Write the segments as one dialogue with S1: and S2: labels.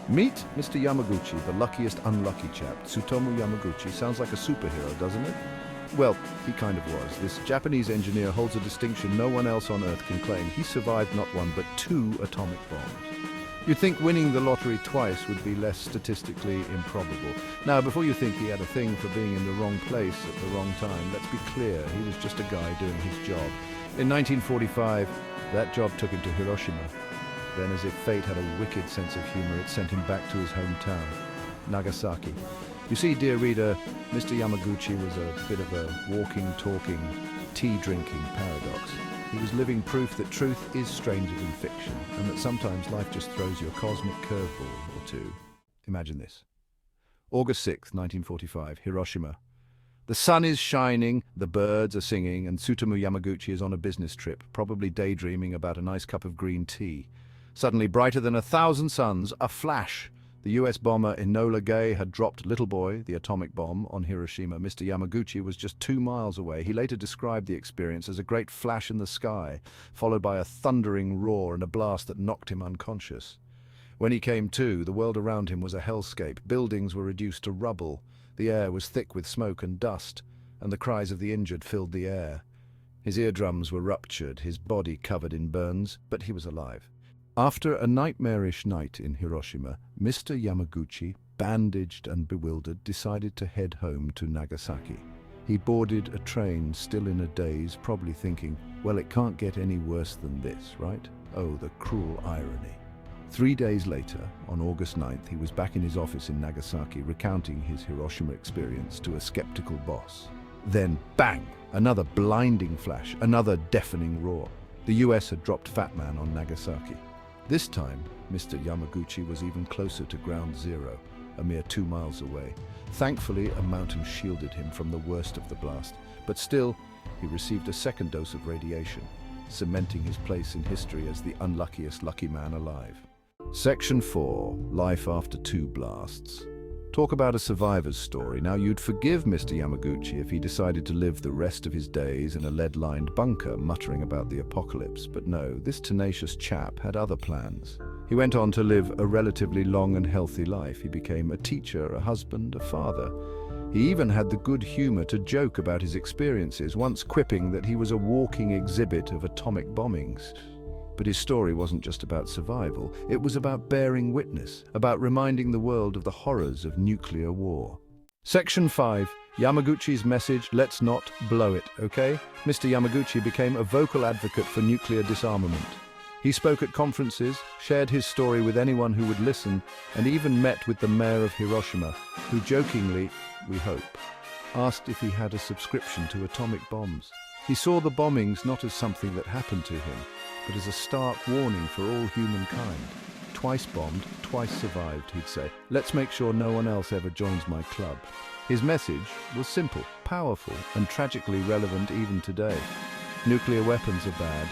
S1: Meet Mr. Yamaguchi, the luckiest unlucky chap. Tsutomu Yamaguchi sounds like a superhero, doesn't it? Well, he kind of was. This Japanese engineer holds a distinction no one else on Earth can claim. He survived not one, but two atomic bombs. You'd think winning the lottery twice would be less statistically improbable. Now, before you think he had a thing for being in the wrong place at the wrong time, let's be clear, he was just a guy doing his job. In 1945, that job took him to Hiroshima. Then, as if fate had a wicked sense of humor, it sent him back to his hometown, Nagasaki. You see, dear reader, Mr. Yamaguchi was a bit of a walking, talking, tea-drinking paradox. He was living proof that truth is stranger than fiction, and that sometimes life just throws you a cosmic curveball or two. Imagine this. August 6th, 1945, Hiroshima. The sun is shining, the birds are singing, and Tsutomu Yamaguchi is on a business trip, probably daydreaming about a nice cup of green tea. Suddenly, brighter than 1,000 suns, a flash. The US bomber Enola Gay had dropped Little Boy, the atomic bomb, on Hiroshima. Mr. Yamaguchi was just 2 miles away. He later described the experience as a great flash in the sky, followed by a thundering roar and a blast that knocked him unconscious. When he came to, the world around him was a hellscape. Buildings were reduced to rubble. The air was thick with smoke and dust, and the cries of the injured filled the air. His eardrums were ruptured, his body covered in burns, but he was alive. After a nightmarish night in Hiroshima, Mr. Yamaguchi, bandaged and bewildered, decided to head home to Nagasaki. He boarded a train, still in a daze, probably thinking, well, it can't get any worse than this, right? Oh, the cruel irony. 3 days later, on August 9th, he was back in his office in Nagasaki, recounting his Hiroshima experience to a skeptical boss. Then, bang! Another blinding flash, another deafening roar. The US had dropped Fat Man on Nagasaki. This time, Mr. Yamaguchi was even closer to ground zero, a mere 2 miles away. Thankfully, a mountain shielded him from the worst of the blast, but still, he received a second dose of radiation, cementing his place in history as the unluckiest lucky man alive. Section 4. Life after 2 blasts. Talk about a survivor's story. Now, you'd forgive Mr. Yamaguchi if he decided to live the rest of his days in a lead-lined bunker, muttering about the apocalypse. But no, this tenacious chap had other plans. He went on to live a relatively long and healthy life. He became a teacher, a husband, a father. He even had the good humor to joke about his experiences, once quipping that he was a walking exhibit of atomic bombings. But his story wasn't just about survival. It was about bearing witness, about reminding the world of the horrors of nuclear war. Section 5. Yamaguchi's message, let's not blow it, okay? Mr. Yamaguchi became a vocal advocate for nuclear disarmament. He spoke at conferences, shared his story with anyone who would listen, and even met with the mayor of Hiroshima, who jokingly, we hope, asked if he had a subscription to atomic bombs. He saw the bombings not as something that happened to him, but as a stark warning for all humankind. Twice bombed, twice survived, he'd say. Let's make sure no one else ever joins my club. His message was simple, powerful, and tragically relevant even today. Nuclear weapons are bad,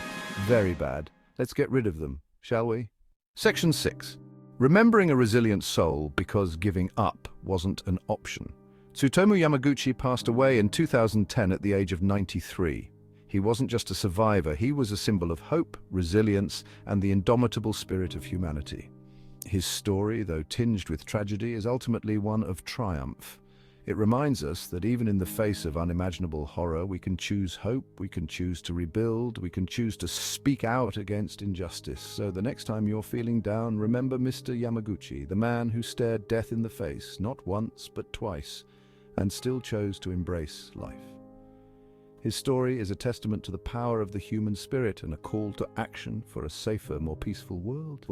S1: very bad. Let's get rid of them, shall we? Section 6. Remembering a resilient soul because giving up wasn't an option. Tsutomu Yamaguchi passed away in 2010 at the age of 93. He wasn't just a survivor, he was a symbol of hope, resilience, and the indomitable spirit of humanity. His story, though tinged with tragedy, is ultimately one of triumph. It reminds us that even in the face of unimaginable horror, we can choose hope, we can choose to rebuild, we can choose to speak out against injustice. So the next time you're feeling down, remember Mr. Yamaguchi, the man who stared death in the face, not once, but twice, and still chose to embrace life. His story is a testament to the power of the human spirit and a call to action for a safer, more peaceful world.